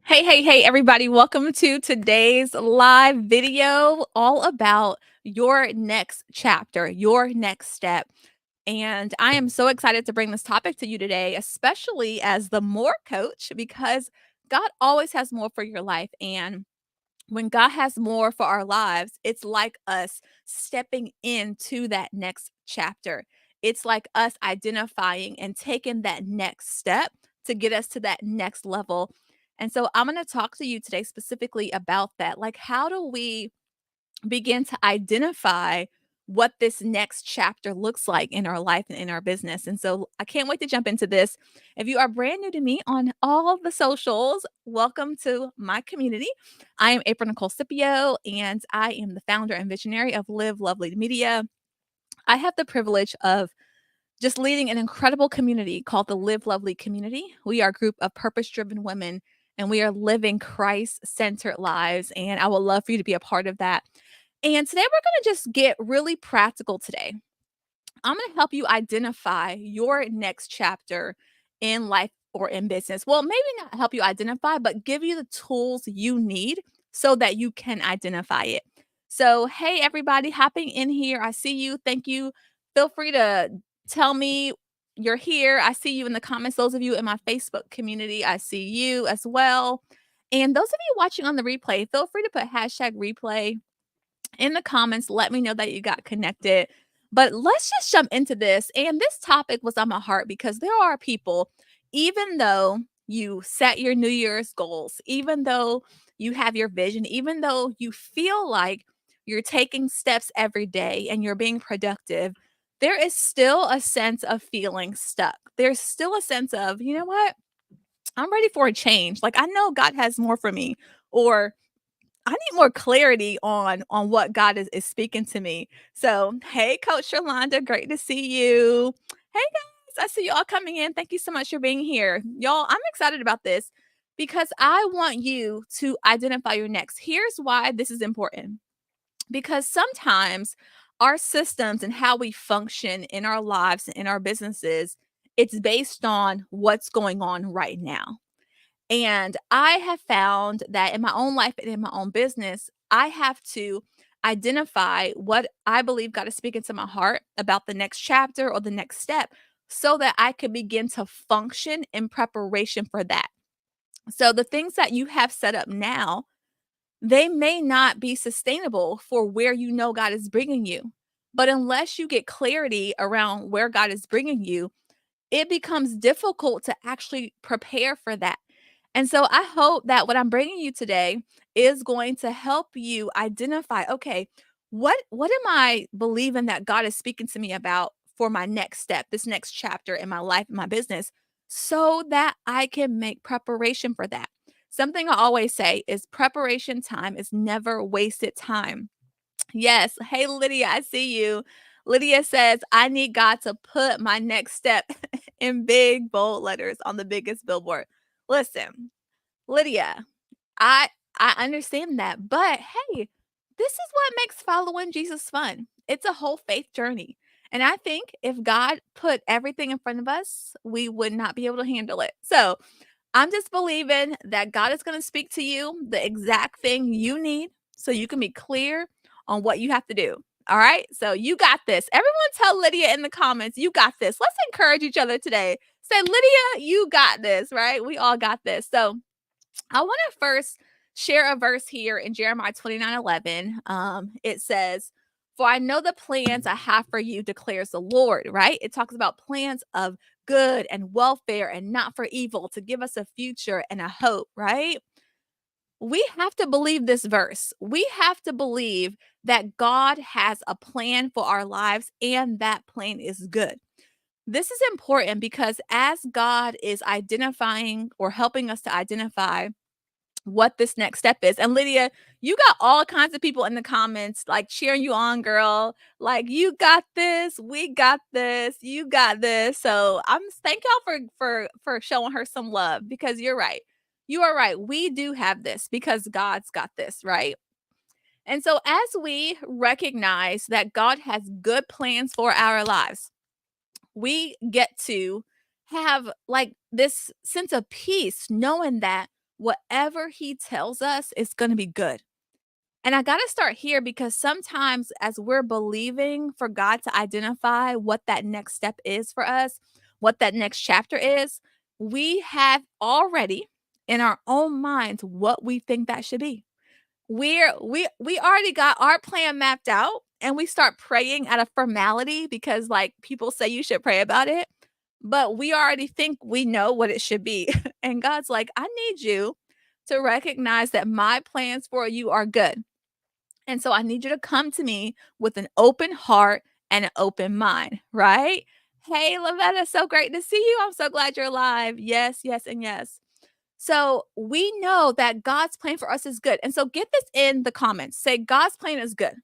Hey, everybody. Welcome to today's live video all about your next chapter, your next step. And I am so excited to bring this topic to you today, especially as the more coach, because God always has more for your life. And when God has more for our lives, it's like us stepping into that next chapter. It's like us identifying and taking that next step to get us to that next level. And so I'm going to talk to you today specifically about that. Like, how do we begin to identify what this next chapter looks like in our life and in our business. And so I can't wait to jump into this. If you are brand new to me on all of the socials, welcome to my community. I am April Nicole Scipio, and I am the founder and visionary of Live Lovely Media. I have the privilege of just leading an incredible community called the Live Lovely Community. We are a group of purpose driven women and we are living Christ centered lives. And I would love for you to be a part of that. And today we're going to just get really practical today. I'm going to help you identify your next chapter in life or in business. Well, maybe not help you identify, but give you the tools you need so that you can identify it. So, hey, everybody, hopping in here. I see you. Thank you. Feel free to tell me you're here. I see you in the comments. Those of you in my Facebook community, I see you as well. And those of you watching on the replay, feel free to put hashtag replay in the comments. Let me know that you got connected. But let's just jump into this. And this topic was on my heart because there are people, even though you set your New Year's goals, even though you have your vision, even though you feel like you're taking steps every day and you're being productive, there is still a sense of feeling stuck. There's still a sense of, you know what? I'm ready for a change. Like, I know God has more for me, or I need more clarity on what God is speaking to me. So, hey, Coach Shalonda, great to see you. Hey, guys, I see you all coming in. Thank you so much for being here. Y'all, I'm excited about this because I want you to identify your next. Here's why this is important, because sometimes our systems and how we function in our lives and in our businesses, it's based on what's going on right now. And I have found that in my own life and in my own business, I have to identify what I believe God is speaking to my heart about the next chapter or the next step so that I can begin to function in preparation for that. So the things that you have set up now, they may not be sustainable for where you know God is bringing you. But unless you get clarity around where God is bringing you, it becomes difficult to actually prepare for that. And so I hope that what I'm bringing you today is going to help you identify, okay, what am I believing that God is speaking to me about for my next step, this next chapter in my life, in my business, so that I can make preparation for that. Something I always say is preparation time is never wasted time. Yes. Hey, Lydia, I see you. Lydia says, I need God to put my next step in big, bold letters on the biggest billboard. Listen, Lydia, I I understand that, but hey, this is what makes following Jesus fun. It's a whole faith journey. And I think if God put everything in front of us, we would not be able to handle it. So I'm just believing that God is going to speak to you the exact thing you need so you can be clear on what you have to do. All right. So you got this. Everyone tell Lydia in the comments, you got this. Let's encourage each other today. Say, Lydia, you got this, right? We all got this. So I want to first share a verse here in Jeremiah 29:11. It says, for I know the plans I have for you, declares the Lord, right? It talks about plans of good and welfare and not for evil, to give us a future and a hope, right? We have to believe this verse. We have to believe that God has a plan for our lives and that plan is good. This is important because as God is identifying or helping us to identify what this next step is. And Lydia, you got all kinds of people in the comments like cheering you on, girl. Like, you got this, we got this, you got this. So I'm thank y'all for showing her some love, because you're right. You are right. We do have this because God's got this, right? And so as we recognize that God has good plans for our lives, we get to have like this sense of peace knowing that Whatever he tells us is going to be good. And I got to start here because sometimes as we're believing for God to identify what that next step is for us, what that next chapter is, we have already in our own minds what we think that should be. We already got our plan mapped out and we start praying out of formality because like people say you should pray about it, but we already think we know what it should be. And God's like, I need you to recognize that my plans for you are good. And so I need you to come to me with an open heart and an open mind, right? Hey, Lavetta, so great to see you. I'm so glad you're alive. Yes, yes, and yes. So we know that God's plan for us is good. And so get this in the comments. Say, God's plan is good.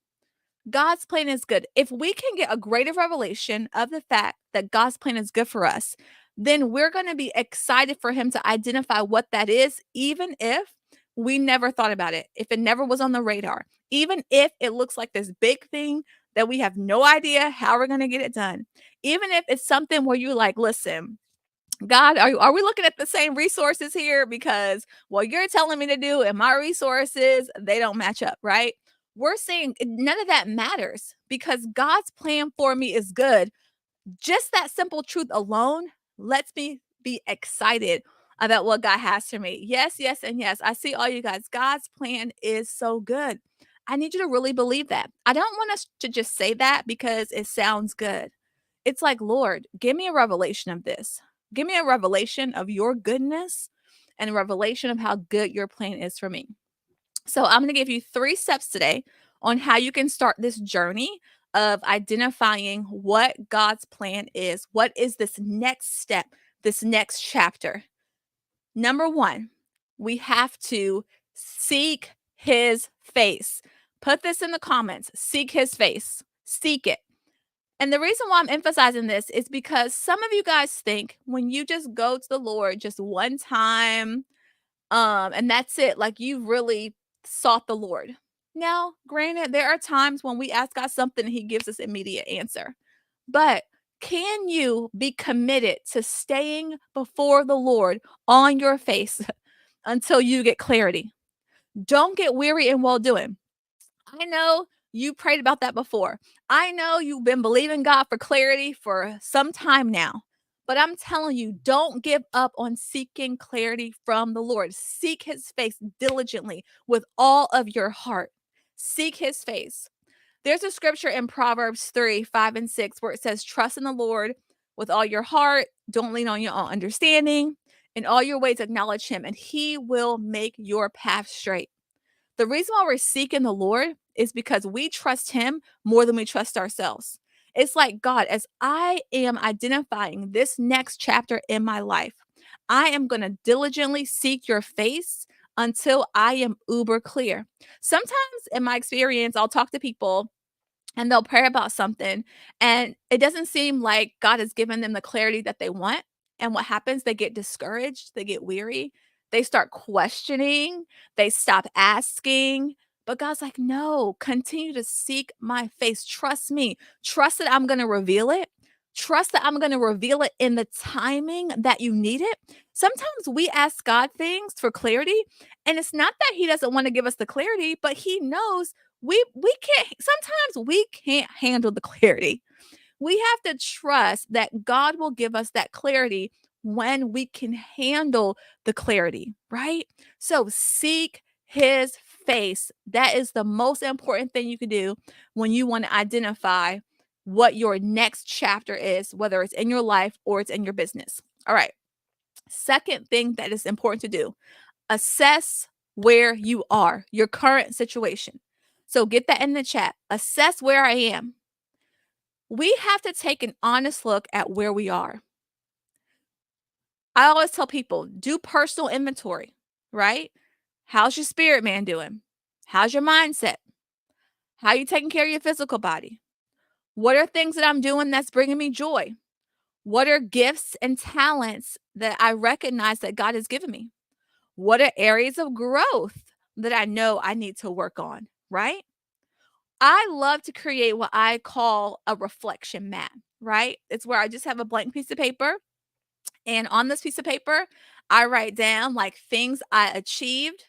God's plan is good. If we can get a greater revelation of the fact that God's plan is good for us, then we're going to be excited for Him to identify what that is, even if we never thought about it, if it never was on the radar, even if it looks like this big thing that we have no idea how we're going to get it done, even if it's something where you're like, listen, God, are we looking at the same resources here? Because what you're telling me to do and my resources, they don't match up, right? We're saying none of that matters because God's plan for me is good. Just that simple truth alone lets me be excited about what God has for me. Yes, yes, and yes. I see all you guys. God's plan is so good. I need you to really believe that. I don't want us to just say that because it sounds good. It's like, Lord, give me a revelation of this. Give me a revelation of your goodness and a revelation of how good your plan is for me. So, I'm going to give you 3 steps today on how you can start this journey of identifying what God's plan is. What is this next step, this next chapter? Number one, we have to seek his face. Put this in the comments. Seek his face. Seek it. And the reason why I'm emphasizing this is because some of you guys think when you just go to the Lord just one time, and that's it, like you really sought the Lord. Now, granted, there are times when we ask God something and He gives us immediate answer. But can you be committed to staying before the Lord on your face until you get clarity? Don't get weary in well doing. I know you prayed about that before. I know you've been believing God for clarity for some time now. But I'm telling you, don't give up on seeking clarity from the Lord. Seek his face diligently with all of your heart. Seek his face. There's a scripture in Proverbs 3 5 and 6 where it says, Trust in the Lord with all your heart. Don't lean on your own understanding. In all your ways, acknowledge him, and he will make your path straight. The reason why we're seeking the Lord is because we trust him more than we trust ourselves. It's like, God, as I am identifying this next chapter in my life, I am going to diligently seek your face until I am uber clear. Sometimes in my experience, I'll talk to people and they'll pray about something and it doesn't seem like God has given them the clarity that they want. And what happens? They get discouraged, they get weary, they start questioning, they stop asking. But God's like, no, continue to seek my face. Trust me. Trust that I'm going to reveal it. Trust that I'm going to reveal it in the timing that you need it. Sometimes we ask God things for clarity, and it's not that He doesn't want to give us the clarity, but He knows we can't sometimes we can't handle the clarity. We have to trust that God will give us that clarity when we can handle the clarity, right? So seek his face. That is the most important thing you can do when you want to identify what your next chapter is, whether it's in your life or it's in your business. All right. Second thing that is important to do, assess where you are, your current situation. So get that in the chat. Assess where I am. We have to take an honest look at where we are. I always tell people, do personal inventory, right? How's your spirit man doing? How's your mindset? How are you taking care of your physical body? What are things that I'm doing that's bringing me joy? What are gifts and talents that I recognize that God has given me? What are areas of growth that I know I need to work on, right? I love to create what I call a reflection mat, right? It's where I just have a blank piece of paper. And on this piece of paper, I write down like things I achieved,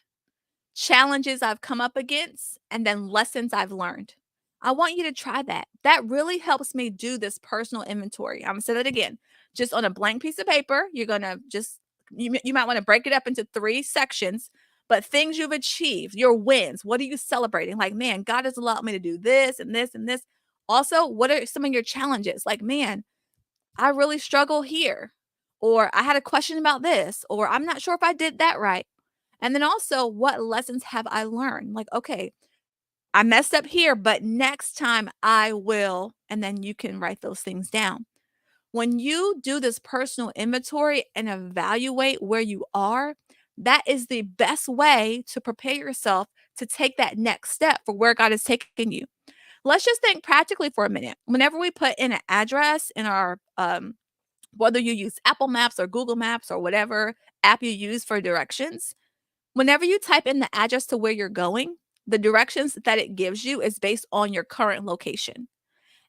challenges I've come up against, and then lessons I've learned. I want you to try that. That really helps me do this personal inventory. I'm gonna say that again. Just on a blank piece of paper, you're gonna just you might want to break it up into 3 sections, but things you've achieved, your wins. What are you celebrating? Like, man, God has allowed me to do this and this and this. Also, what are some of your challenges? Like, man, I really struggle here, or I had a question about this, or I'm not sure if I did that right. And then also, what lessons have I learned? Like, okay, I messed up here, but next time I will. And then you can write those things down. When you do this personal inventory and evaluate where you are, that is the best way to prepare yourself to take that next step for where God is taking you. Let's just think practically for a minute. Whenever we put in an address in our whether you use Apple Maps or Google Maps or whatever app you use for directions, whenever you type in the address to where you're going, the directions that it gives you is based on your current location.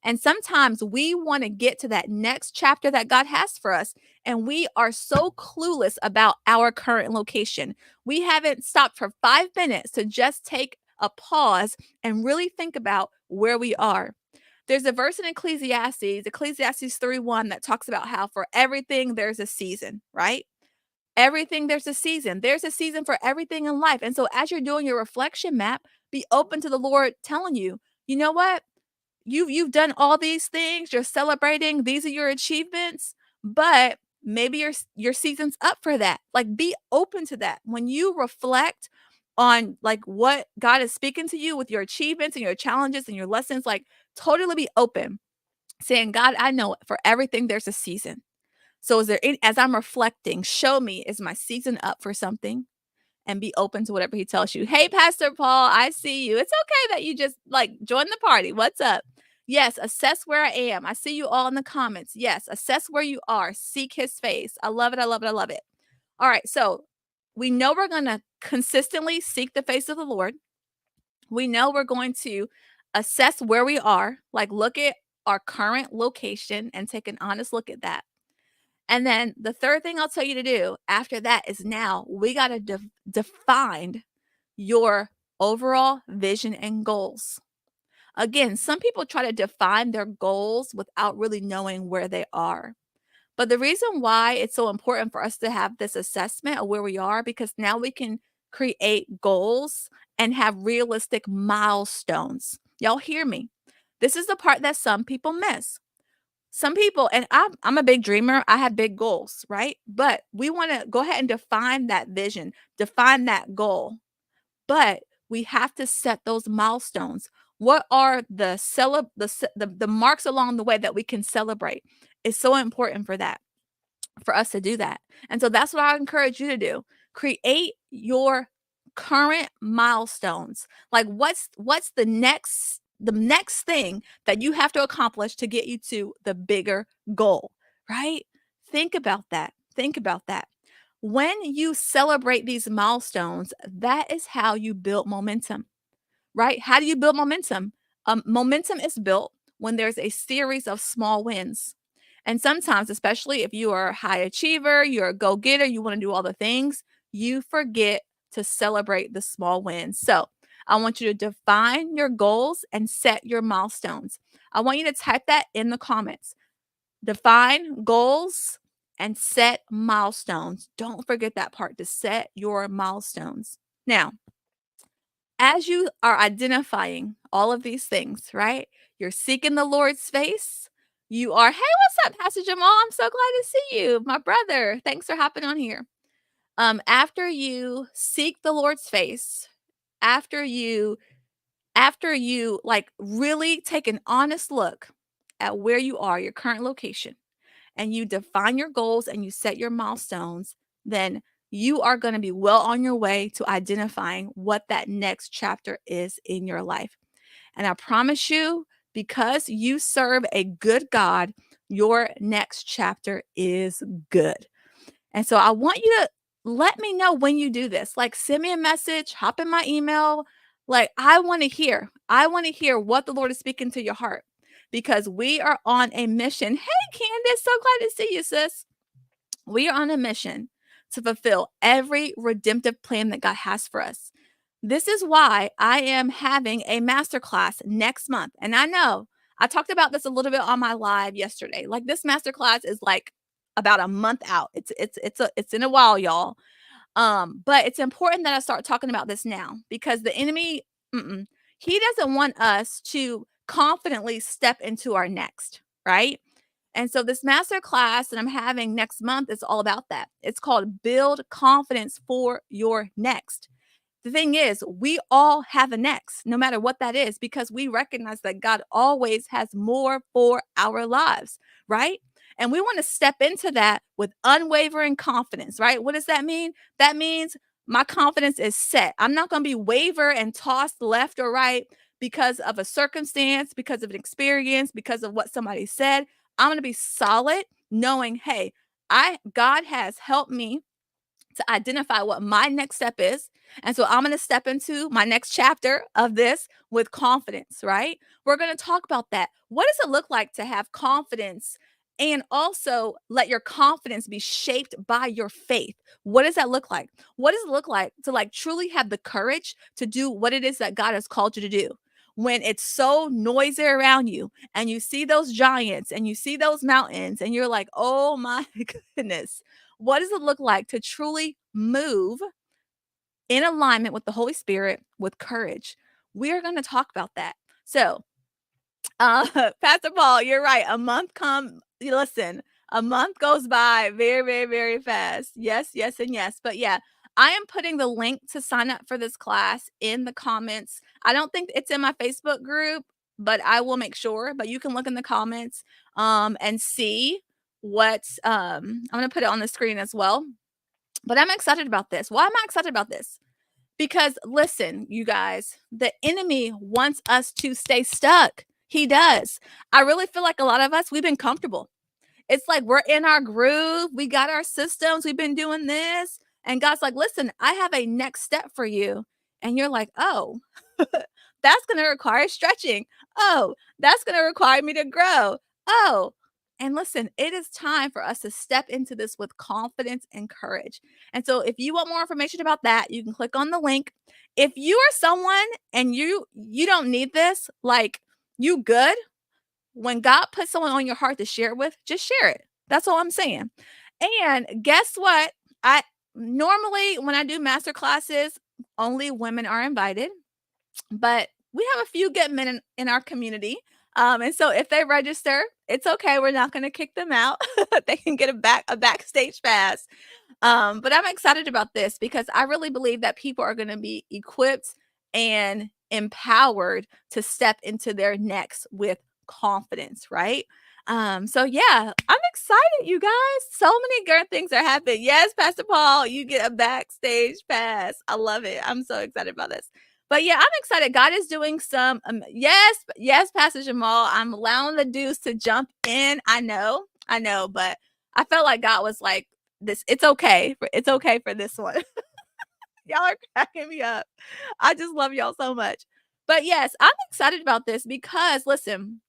And sometimes we want to get to that next chapter that God has for us, and we are so clueless about our current location. We haven't stopped for 5 minutes to just take a pause and really think about where we are. There's a verse in Ecclesiastes 3:1, that talks about how for everything there's a season, right? Everything there's a season. There's a season for everything in life. And so as you're doing your reflection map, be open to the Lord telling you, you know what? You've done all these things, you're celebrating, these are your achievements, but maybe your season's up for that. Like, be open to that. When you reflect on like what God is speaking to you with your achievements and your challenges and your lessons, like totally be open, saying, God, I know for everything there's a season. So is there any, as I'm reflecting, show me, is my season up for something? And be open to whatever he tells you. Hey, Pastor Paul, I see you. It's okay that you just like join the party. What's up? Yes, assess where I am. I see you all in the comments. Yes, assess where you are. Seek his face. I love it. I love it. I love it. All right. So we know we're going to consistently seek the face of the Lord. We know we're going to assess where we are, like look at our current location and take an honest look at that. And then the third thing I'll tell you to do after that is now we got to define your overall vision and goals. Again, some people try to define their goals without really knowing where they are. But the reason why it's so important for us to have this assessment of where we are, because now we can create goals and have realistic milestones. Y'all hear me? This is the part that some people miss. Some people, and I'm a big dreamer, I have big goals, right? But we want to go ahead and define that vision, define that goal. But we have to set those milestones. What are the marks along the way that we can celebrate? It's so important for that, for us to do that. And so that's what I encourage you to do. Create your current milestones. Like what's the next thing that you have to accomplish to get you to the bigger goal, right? Think about that. Think about that. When you celebrate these milestones, that is how you build momentum, right? How do you build momentum? Momentum is built when there's a series of small wins. And sometimes, especially if you are a high achiever, you're a go getter, you want to do all the things, you forget to celebrate the small wins. So I want you to define your goals and set your milestones. I want you to type that in the comments. Define goals and set milestones. Don't forget that part, to set your milestones. Now, as you are identifying all of these things, right? You're seeking the Lord's face. You are, hey, what's up, Pastor Jamal? I'm so glad to see you, my brother. Thanks for hopping on here. After you seek the Lord's face, after you like really take an honest look at where you are, your current location, and you define your goals and you set your milestones, then you are going to be well on your way to identifying what that next chapter is in your life. And I promise you, because you serve a good God, your next chapter is good. And so I want you to let me know when you do this. Like, send me a message, hop in my email. Like, I want to hear. I want to hear what the Lord is speaking to your heart, because we are on a mission. Hey, Candace, so glad to see you, sis. We are on a mission to fulfill every redemptive plan that God has for us. This is why I am having a masterclass next month. And I know I talked about this a little bit on my live yesterday. Like this masterclass is like about a month out. It's in a while, y'all. But it's important that I start talking about this now because the enemy, he doesn't want us to confidently step into our next, right? And so this master class that I'm having next month is all about that. It's called Build Confidence for Your Next. The thing is, we all have a next, no matter what that is, because we recognize that God always has more for our lives, right? And we want to step into that with unwavering confidence, right? What does that mean? That means my confidence is set. I'm not going to be waver and tossed left or right because of a circumstance, because of an experience, because of what somebody said. I'm going to be solid knowing, hey, God has helped me to identify what my next step is. And so I'm going to step into my next chapter of this with confidence, right? We're going to talk about that. What does it look like to have confidence and also let your confidence be shaped by your faith? What does that look like? What does it look like to like truly have the courage to do what it is that God has called you to do? When it's so noisy around you and you see those giants and you see those mountains and you're like, oh my goodness, what does it look like to truly move in alignment with the Holy Spirit with courage? We're going to talk about that. So, Pastor Paul, you're right. Listen, a month goes by very, very, very fast. Yes, yes, and yes. But yeah, I am putting the link to sign up for this class in the comments. I don't think it's in my Facebook group, but I will make sure. But you can look in the comments and see what I'm going to put it on the screen as well. But I'm excited about this. Why am I excited about this? Because listen, you guys, the enemy wants us to stay stuck. He does. I really feel like a lot of us, we've been comfortable. It's like we're in our groove. We got our systems. We've been doing this. And God's like, listen, I have a next step for you. And you're like, oh, that's going to require stretching. Oh, that's going to require me to grow. Oh, and listen, it is time for us to step into this with confidence and courage. And so if you want more information about that, you can click on the link. If you are someone and you don't need this, like you good, when God puts someone on your heart to share it with, just share it. That's all I'm saying. And guess what? I normally when I do master classes, only women are invited, but we have a few good men in our community. And so if they register, it's okay. We're not going to kick them out. They can get a backstage pass. But I'm excited about this because I really believe that people are going to be equipped and empowered to step into their next with confidence, right? So yeah, I'm excited, you guys. So many good things are happening. Yes, Pastor Paul, you get a backstage pass. I love it. I'm so excited about this. But yeah, I'm excited. God is doing some yes, yes, Pastor Jamal. I'm allowing the dudes to jump in. I know, but I felt like God was like, this it's okay for this one. Y'all are cracking me up. I just love y'all so much. But yes, I'm excited about this because listen,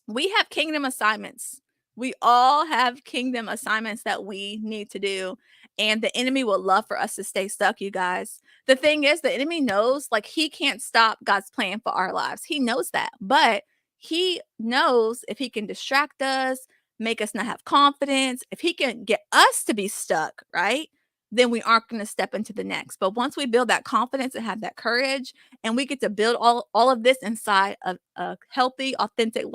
we have kingdom assignments. We all have kingdom assignments that we need to do. And the enemy would love for us to stay stuck, you guys. The thing is, the enemy knows like he can't stop God's plan for our lives. He knows that. But he knows if he can distract us, make us not have confidence, if he can get us to be stuck, right? Then we aren't going to step into the next. But once we build that confidence and have that courage, and we get to build all of this inside of a healthy, authentic,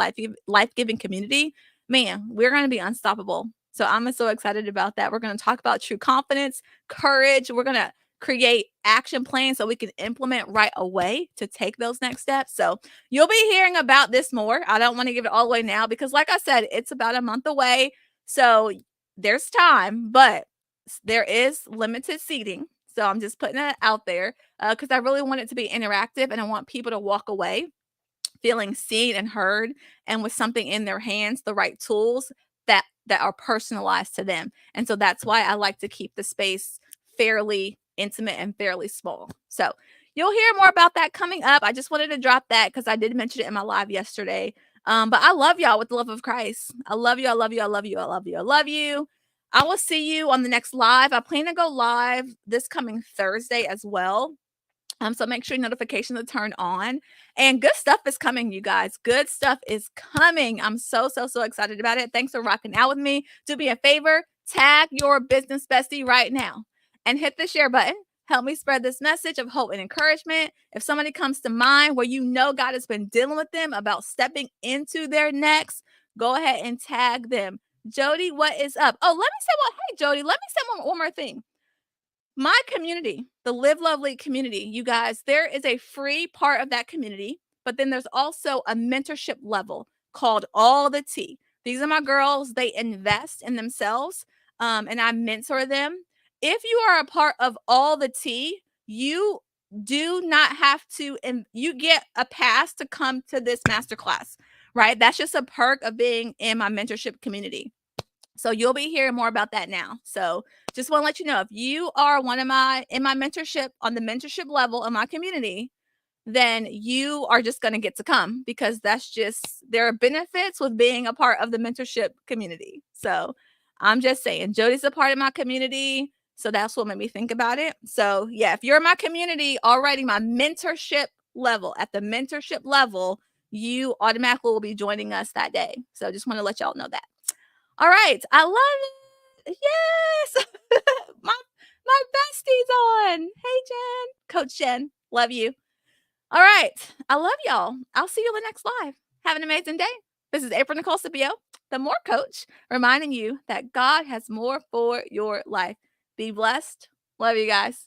life-giving community, man, we're going to be unstoppable. So I'm so excited about that. We're going to talk about true confidence, courage. We're going to create action plans so we can implement right away to take those next steps. So you'll be hearing about this more. I don't want to give it all away now because like I said, it's about a month away. So there's time, but there is limited seating. So I'm just putting that out there because I really want it to be interactive and I want people to walk away feeling seen and heard and with something in their hands, the right tools that are personalized to them. And so that's why I like to keep the space fairly intimate and fairly small. So you'll hear more about that coming up. I just wanted to drop that because I did mention it in my live yesterday. But I love y'all with the love of Christ. I love you. I love you. I love you. I love you. I love you. I will see you on the next live. I plan to go live this coming Thursday as well. So make sure your notifications are turned on. And good stuff is coming, you guys. Good stuff is coming. I'm so, so, so excited about it. Thanks for rocking out with me. Do me a favor, tag your business bestie right now and hit the share button. Help me spread this message of hope and encouragement. If somebody comes to mind where you know God has been dealing with them about stepping into their next, go ahead and tag them. Jody, what is up? Oh, let me say, well, hey, Jody, let me say one more thing. My community, the Live Lovely community, you guys, there is a free part of that community, but then there's also a mentorship level called All the Tea. These are my girls. They invest in themselves, and I mentor them. If you are a part of All the Tea, you do not have to, and you get a pass to come to this masterclass, right? That's just a perk of being in my mentorship community. So you'll be hearing more about that now. So just want to let you know, if you are one of my in my mentorship on the mentorship level in my community, then you are just going to get to come, because that's just, there are benefits with being a part of the mentorship community. So I'm just saying, Jody's a part of my community. So that's what made me think about it. So yeah, if you're in my community already, my mentorship level, at the mentorship level, you automatically will be joining us that day. So just want to let y'all know that. All right. I love it. Yes. my my bestie's on. Hey Jen. Coach Jen. Love you. All right. I love y'all. I'll see you in the next live. Have an amazing day. This is April Nicole Scipio, the More Coach, reminding you that God has more for your life. Be blessed. Love you guys.